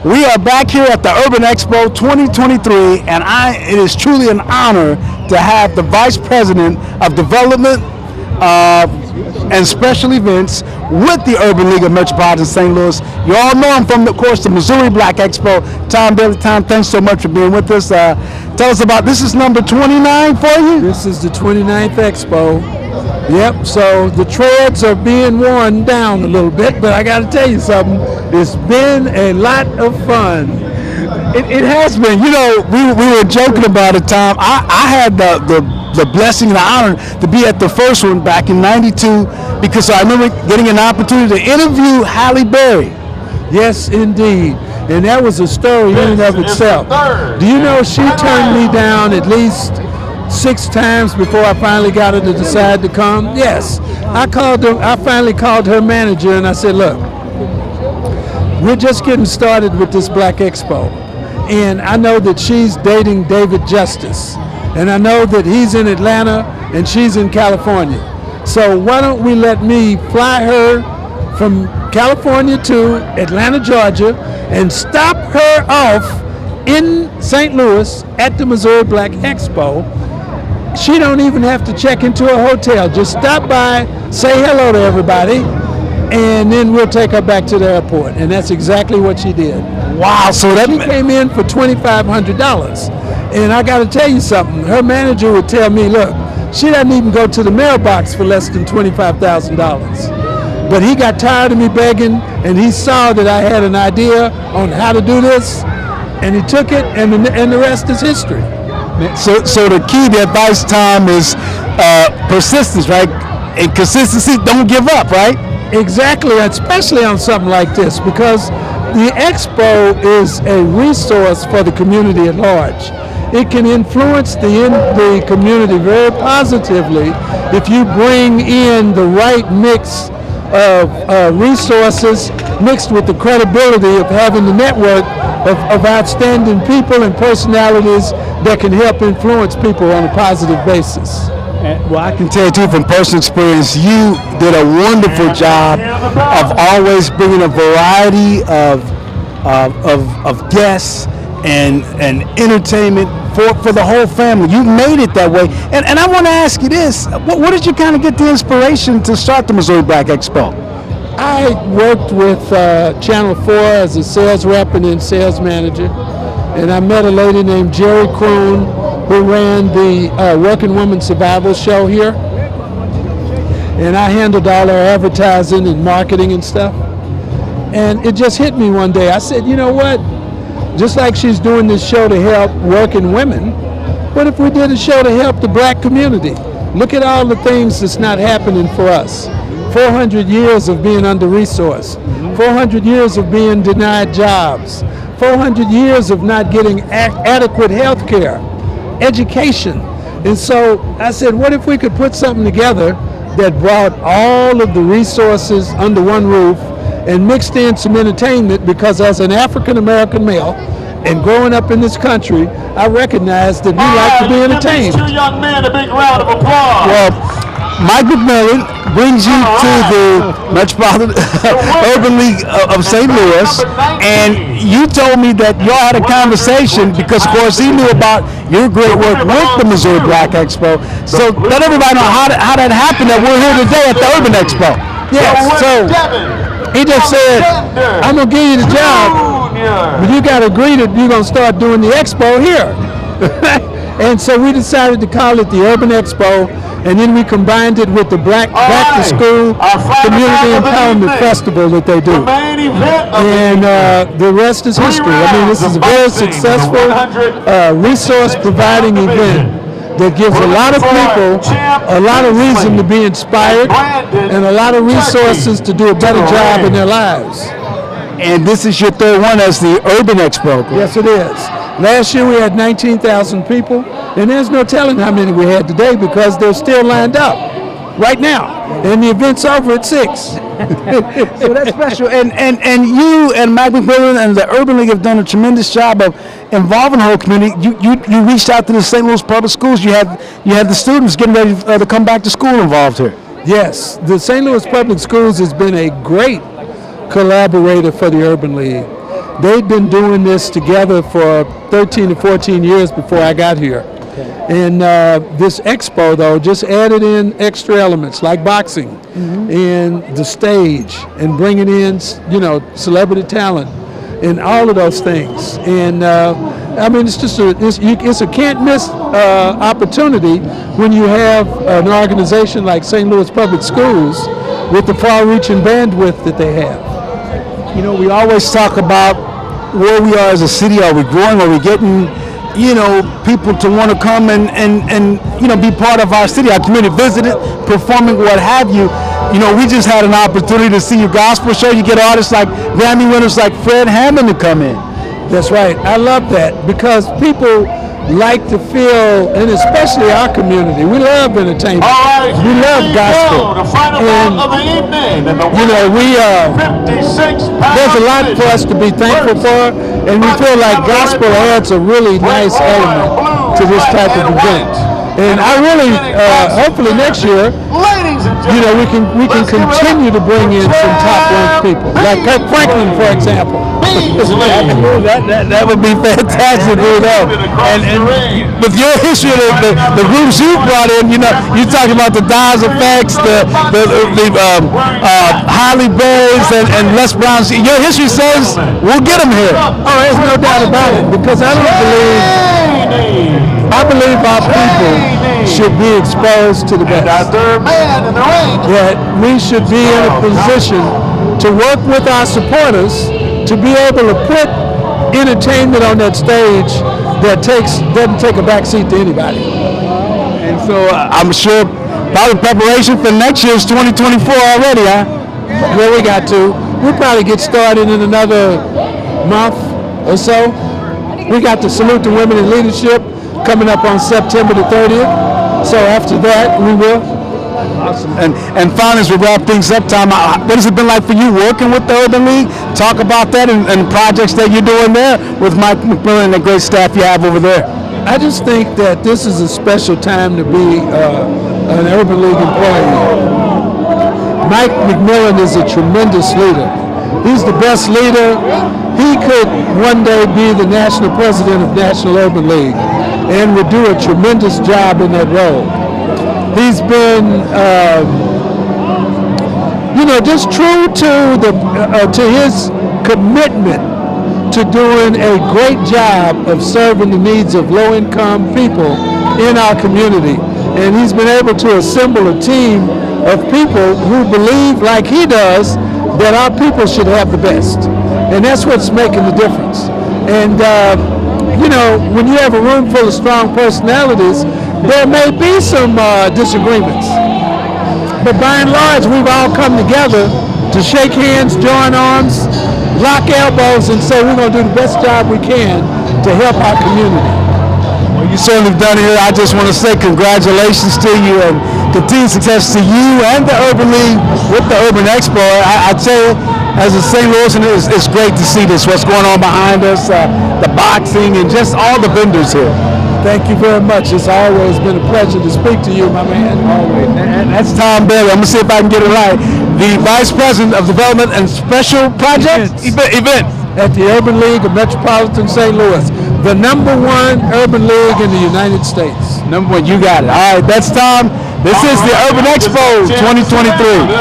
We are back here at the Urban Expo 2023, and it is truly an honor to have the Vice President of Development and Special Events with the Urban League of Metropolitan St. Louis. You all know him from, of course, the Missouri Black Expo. Tom Bailey. Tom, thanks so much for being with us. Tell us about, this is number 29 for you? This is the 29th Expo. Yep, so the treads are being worn down a little bit, but I got to tell you something. It's been a lot of fun. It has been. You know, we were joking about it, Tom. I had the blessing and the honor to be at the first one back in '92 because I remember getting an opportunity to interview Halle Berry. Yes, indeed. And that was a story in and of itself. Do you know she turned me down at least 6 times before I finally got her to decide to come? Yes. I finally called her manager and I said, look, we're just getting started with this Black Expo. And I know that she's dating David Justice. And I know that he's in Atlanta and she's in California. So why don't we let me fly her from California to Atlanta, Georgia, and stop her off in St. Louis at the Missouri Black Expo. She don't even have to check into a hotel. Just stop by, say hello to everybody, and then we'll take her back to the airport. And that's exactly what she did. Wow, so that she came in for $2,500. And I got to tell you something. Her manager would tell me, look, she doesn't even go to the mailbox for less than $25,000. But he got tired of me begging, and he saw that I had an idea on how to do this, and he took it, and the rest is history. So the key to advice, Tom, is persistence, right? And consistency, don't give up, right? Exactly, especially on something like this, because the Expo is a resource for the community at large. It can influence the community very positively if you bring in the right mix of resources mixed with the credibility of having the network of outstanding people and personalities that can help influence people on a positive basis. Well, I can tell you too from personal experience, you did a wonderful job of always bringing a variety of guests and entertainment for the whole family. You made it that way. And I want to ask you this, what did you kind of get the inspiration to start the Missouri Black Expo? I worked with Channel 4 as a sales rep and then sales manager. And I met a lady named Jerry Kroon who ran the Working Woman Survival Show here. And I handled all her advertising and marketing and stuff. And it just hit me one day. I said, you know what? Just like she's doing this show to help working women, what if we did a show to help the black community? Look at all the things that's not happening for us. 400 years of being under-resourced, 400 years of being denied jobs, 400 years of not getting adequate health care, education. And so I said, what if we could put something together that brought all of the resources under one roof and mixed in some entertainment, because as an African-American male and growing up in this country, I recognize that we like to be entertained. Give these 2 young men a big round of applause. Well, Mike McMillan brings you to the Metropolitan Urban League of St. Louis, and you told me that y'all had a conversation because, of course, he knew about your great work with the Missouri Black Expo. So let everybody know how that happened, that we're here today at the Urban Expo. Yes, so he just said, I'm going to give you the job, but you got to agree that you're going to start doing the expo here. And so we decided to call it the Urban Expo, and then we combined it with the Black Back to School Community Empowerment Festival that they do. And the rest is history. I mean, this is a very successful resource providing event that gives a lot of people a lot of reason to be inspired and a lot of resources to do a better job in their lives. And this is your third one as the Urban Expo. Yes, it is. Last year we had 19,000 people, and there's no telling how many we had today because they're still lined up right now, and the event's over at 6. So that's special. And you and Mike McMillan and the Urban League have done a tremendous job of involving the whole community. You reached out to the St. Louis public schools. You had the students getting ready to come back to school involved here. Yes, the St. Louis Public Schools has been a great collaborator for the Urban League. they'd been doing this together for 13 to 14 years before I got here. And this expo, though, just added in extra elements like boxing and the stage and bringing in, celebrity talent and all of those things. And I mean, it's just it's a can't miss opportunity when you have an organization like St. Louis Public Schools with the far-reaching bandwidth that they have. You know, we always talk about where we are as a city. Are we growing? Are we getting, people to want to come and be part of our city, our community, visit it, performing, what have you. You know, we just had an opportunity to see your gospel show. You get artists like Grammy winners like Fred Hammond to come in. That's right. I love that because people like to feel, and especially our community, we love entertainment. All right, we love gospel. The final and, of the evening. And the there's a lot for us to be thankful for, and we feel like gospel adds a really nice element to this type of event. And I really, hopefully next year, we can continue to bring in some top-ranked people, like Kirk Franklin, for example. That would be fantastic, And with your history of the groups you brought in, you talking about the Dawes Effects, the Halle Berrys and Les Browns. Your history says we'll get them here. Oh, there's no doubt about it, because I believe our people should be exposed to the best. That we should be in a position to work with our supporters to be able to put entertainment on that stage that doesn't take a back seat to anybody. And so I'm sure probably preparation for next year's 2024 already, huh? Well, we got to. We'll probably get started in another month or so. We got to Salute the Women in Leadership coming up on September the 30th. So after that, we will. Awesome. And finally, as we wrap things up, Tom, what has it been like for you working with the Urban League? Talk about that and projects that you're doing there with Mike McMillan and the great staff you have over there. I just think that this is a special time to be an Urban League employee. Mike McMillan is a tremendous leader. He's the best leader. He could one day be the national president of National Urban League and would do a tremendous job in that role. He's been, just true to his commitment to doing a great job of serving the needs of low-income people in our community. And he's been able to assemble a team of people who believe, like he does, that our people should have the best. And that's what's making the difference. And, when you have a room full of strong personalities, there may be some disagreements. But by and large, we've all come together to shake hands, join arms, lock elbows, and say we're going to do the best job we can to help our community. Well, you certainly have done it. I just want to say congratulations to you and continued success to you and the Urban League with the Urban Expo. I tell you, as a St. Louisan, it's great to see this, what's going on behind us, the boxing, and just all the vendors here. Thank you very much. It's always been a pleasure to speak to you, my man. Always. And that's Tom Berry. I'm going to see if I can get it right. The Vice President of Development and Special Projects Events at the Urban League of Metropolitan St. Louis, the #1 urban league in the United States. #1, you got it. All right, that's Tom. This is the Urban Expo 2023.